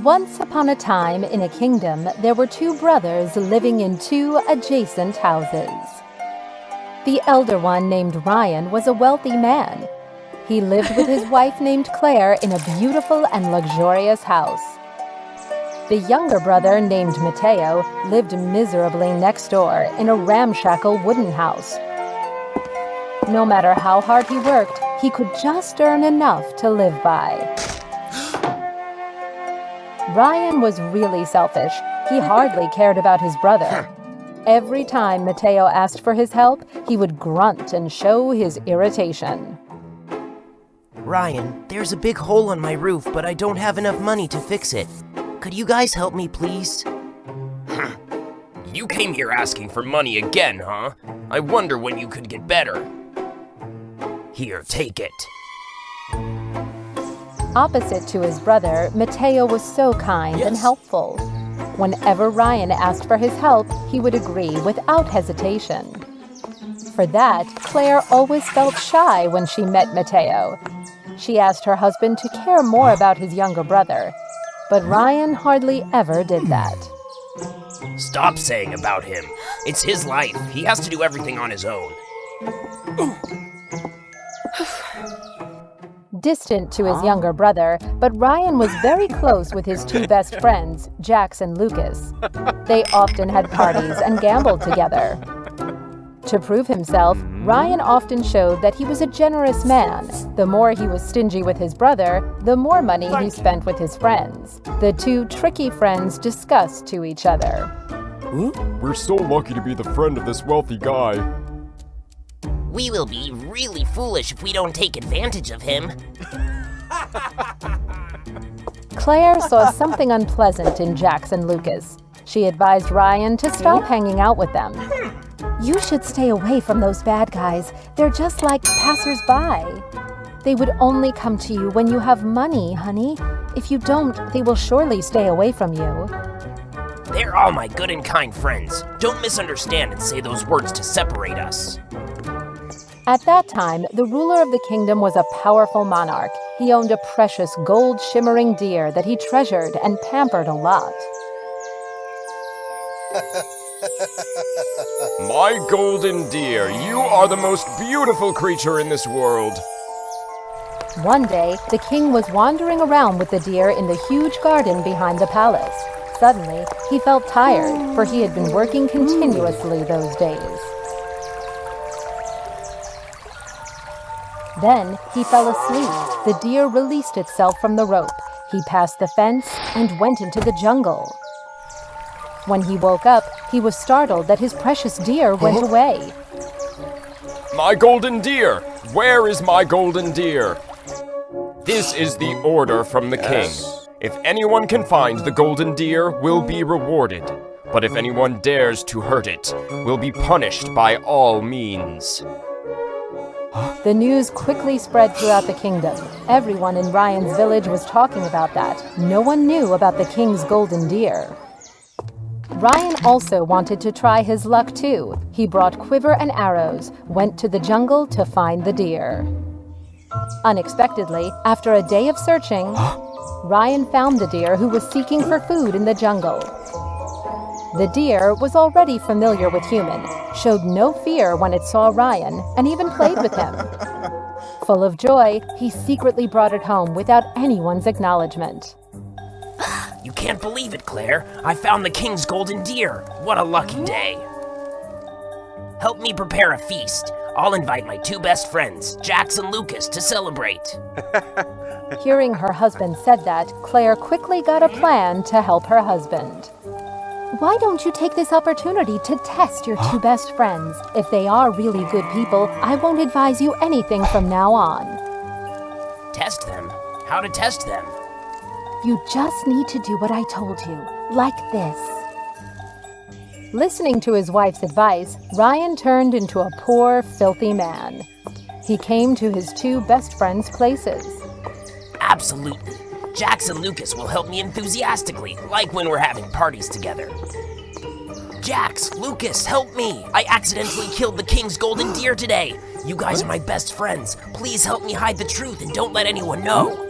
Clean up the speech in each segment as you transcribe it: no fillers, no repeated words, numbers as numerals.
Once upon a time in a kingdom, there were two brothers living in two adjacent houses. The elder one, named Ryan, was a wealthy man. He lived with his wife named Claire in a beautiful and luxurious house. The younger brother, named Matteo, lived miserably next door in a ramshackle wooden house. No matter how hard he worked, he could just earn enough to live by. Ryan was really selfish. He hardly cared about his brother. Every time Matteo asked for his help, he would grunt and show his irritation. Ryan, there's a big hole on my roof, but I don't have enough money to fix it. Could you guys help me, please? You came here asking for money again, huh? I wonder when you could get better. Here, take it. Opposite to his brother, Matteo was so kind and helpful. Whenever Ryan asked for his help, he would agree without hesitation. For that, Claire always felt shy when she met Matteo. She asked her husband to care more about his younger brother, but Ryan hardly ever did that. Stop saying about him. It's his life. He has to do everything on his own. Distant to his younger brother, but Ryan was very close with his two best friends, Jax and Lucas. They often had parties and gambled together. To prove himself, Ryan often showed that he was a generous man. The more he was stingy with his brother, the more money he spent with his friends. The two tricky friends discussed to each other. We're so lucky to be the friend of this wealthy guy. We will be really foolish if we don't take advantage of him. Claire saw something unpleasant in Jax and Lucas. She advised Ryan to stop hanging out with them. You should stay away from those bad guys. They're just like passers-by. They would only come to you when you have money, honey. If you don't, they will surely stay away from you. They're all my good and kind friends. Don't misunderstand and say those words to separate us. At that time, the ruler of the kingdom was a powerful monarch. He owned a precious gold-shimmering deer that he treasured and pampered a lot. My golden deer, you are the most beautiful creature in this world. One day, the king was wandering around with the deer in the huge garden behind the palace. Suddenly, he felt tired, for he had been working continuously those days. Then, he fell asleep. The deer released itself from the rope. He passed the fence and went into the jungle. When he woke up, he was startled that his precious deer went away. My golden deer! Where is my golden deer? This is the order from the king. If anyone can find the golden deer, will be rewarded. But if anyone dares to hurt it, will be punished by all means. The news quickly spread throughout the kingdom. Everyone in Ryan's village was talking about that. No one knew about the king's golden deer. Ryan also wanted to try his luck too. He brought quiver and arrows, went to the jungle to find the deer. Unexpectedly, after a day of searching, Ryan found the deer who was seeking for food in the jungle. The deer was already familiar with human, showed no fear when it saw Ryan, and even played with him. Full of joy, he secretly brought it home without anyone's acknowledgement. You can't believe it, Claire. I found the king's golden deer. What a lucky day. Help me prepare a feast. I'll invite my two best friends, Jax and Lucas, to celebrate. Hearing her husband said that, Claire quickly got a plan to help her husband. Why don't you take this opportunity to test your two best friends? If they are really good people, I won't advise you anything from now on. Test them? How to test them? You just need to do what I told you, like this. Listening to his wife's advice, Ryan turned into a poor, filthy man. He came to his two best friends' places. Absolutely. Jax and Lucas will help me enthusiastically, like when we're having parties together. Jax, Lucas, help me! I accidentally killed the king's golden deer today. You guys are my best friends. Please help me hide the truth and don't let anyone know.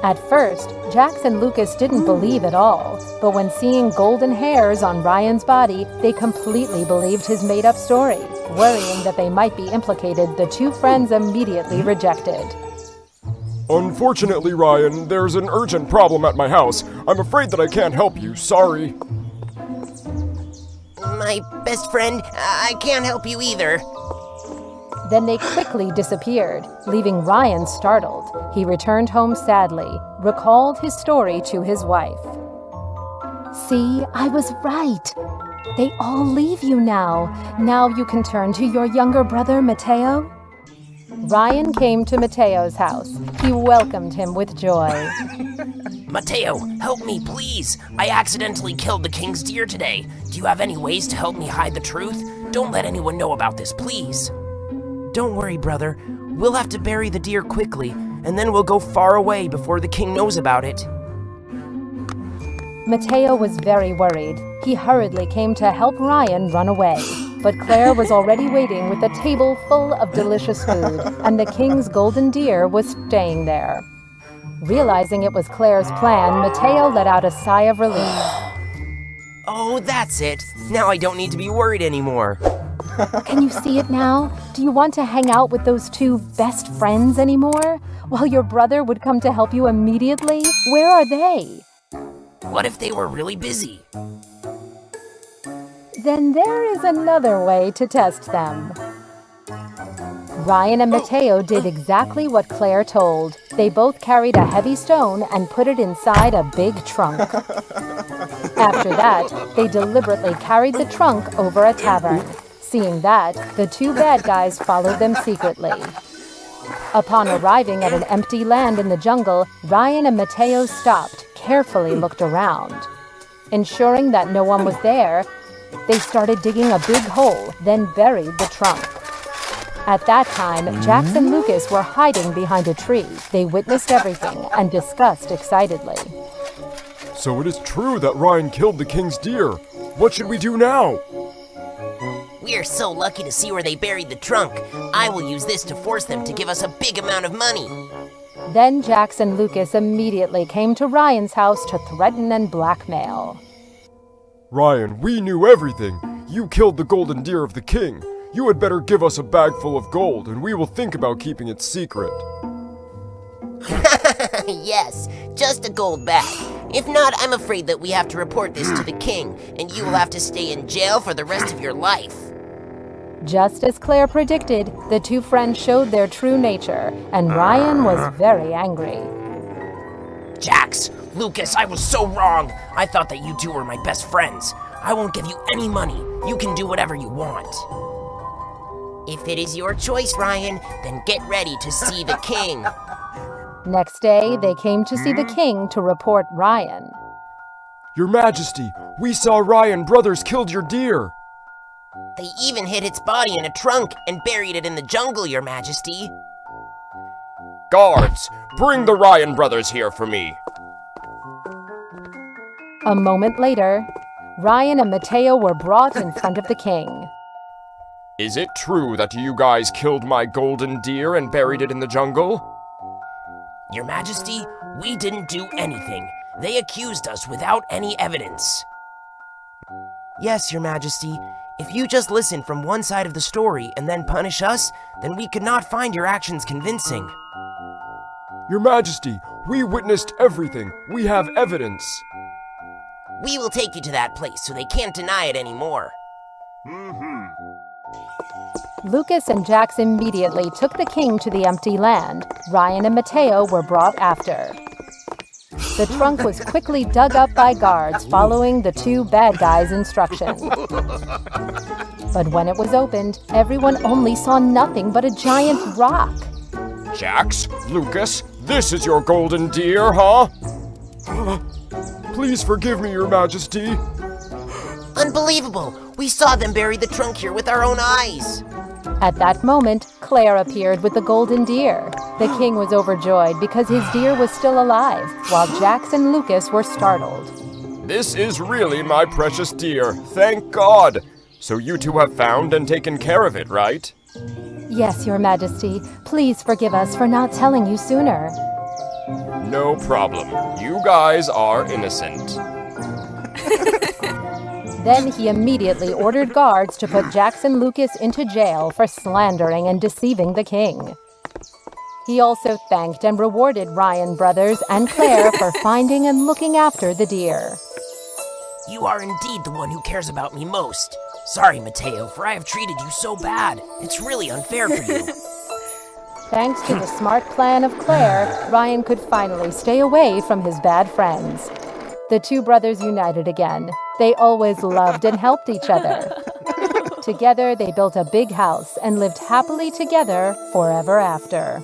At first, Jax and Lucas didn't believe at all, but when seeing golden hairs on Ryan's body, they completely believed his made-up story. Worrying that they might be implicated, the two friends immediately rejected. Unfortunately, Ryan, there's an urgent problem at my house. I'm afraid that I can't help you. Sorry. My best friend, I can't help you either. Then they quickly disappeared, leaving Ryan startled. He returned home sadly, recalled his story to his wife. "See, I was right. They all leave you now. Now you can turn to your younger brother, Mateo." Ryan came to Mateo's house. He welcomed him with joy. Mateo, help me, please. I accidentally killed the king's deer today. Do you have any ways to help me hide the truth? Don't let anyone know about this, please. Don't worry, brother. We'll have to bury the deer quickly, and then we'll go far away before the king knows about it. Mateo was very worried. He hurriedly came to help Ryan run away. But Claire was already waiting with a table full of delicious food, and the king's golden deer was staying there. Realizing it was Claire's plan, Mateo let out a sigh of relief. Oh, that's it. Now I don't need to be worried anymore. Can you see it now? Do you want to hang out with those two best friends anymore? While your brother would come to help you immediately? Where are they? What if they were really busy? Then there is another way to test them. Ryan and Mateo did exactly what Claire told. They both carried a heavy stone and put it inside a big trunk. After that, they deliberately carried the trunk over a tavern. Seeing that, the two bad guys followed them secretly. Upon arriving at an empty land in the jungle, Ryan and Mateo stopped, carefully looked around. Ensuring that no one was there, they started digging a big hole, then buried the trunk. At that time, Jax and Lucas were hiding behind a tree. They witnessed everything and discussed excitedly. So it is true that Ryan killed the king's deer. What should we do now? We're so lucky to see where they buried the trunk. I will use this to force them to give us a big amount of money. Then Jax and Lucas immediately came to Ryan's house to threaten and blackmail. Ryan, we knew everything. You killed the golden deer of the king. You had better give us a bag full of gold, and we will think about keeping it secret. Yes, just a gold bag. If not, I'm afraid that we have to report this to the king, and you will have to stay in jail for the rest of your life. Just as Claire predicted, the two friends showed their true nature, and Ryan was very angry. Jax, Lucas, I was so wrong. I thought that you two were my best friends. I won't give you any money. You can do whatever you want. If it is your choice, Ryan, then get ready to see the king. Next day, they came to see the king to report Ryan. Your Majesty, we saw Ryan brothers killed your deer. They even hid its body in a trunk and buried it in the jungle, Your Majesty. Guards, bring the Ryan brothers here for me. A moment later, Ryan and Mateo were brought in front of the king. Is it true that you guys killed my golden deer and buried it in the jungle? Your Majesty, we didn't do anything. They accused us without any evidence. Yes, Your Majesty. If you just listen from one side of the story and then punish us, then we could not find your actions convincing. Your Majesty, we witnessed everything. We have evidence. We will take you to that place so they can't deny it anymore. Lucas and Jax immediately took the king to the empty land. Ryan and Mateo were brought after. The trunk was quickly dug up by guards, following the two bad guys' instructions. But when it was opened, everyone only saw nothing but a giant rock. Jax, Lucas, this is your golden deer, huh? Please forgive me, Your Majesty. Unbelievable! We saw them bury the trunk here with our own eyes. At that moment, Claire appeared with the golden deer. The king was overjoyed because his deer was still alive, while Jax and Lucas were startled. This is really my precious deer. Thank God. So you two have found and taken care of it, right? Yes, Your Majesty. Please forgive us for not telling you sooner. No problem. You guys are innocent. Then he immediately ordered guards to put Jax and Lucas into jail for slandering and deceiving the king. He also thanked and rewarded Ryan brothers and Claire for finding and looking after the deer. You are indeed the one who cares about me most. Sorry, Mateo, for I have treated you so bad. It's really unfair for you. Thanks to the smart plan of Claire, Ryan could finally stay away from his bad friends. The two brothers united again. They always loved and helped each other. Together, they built a big house and lived happily together forever after.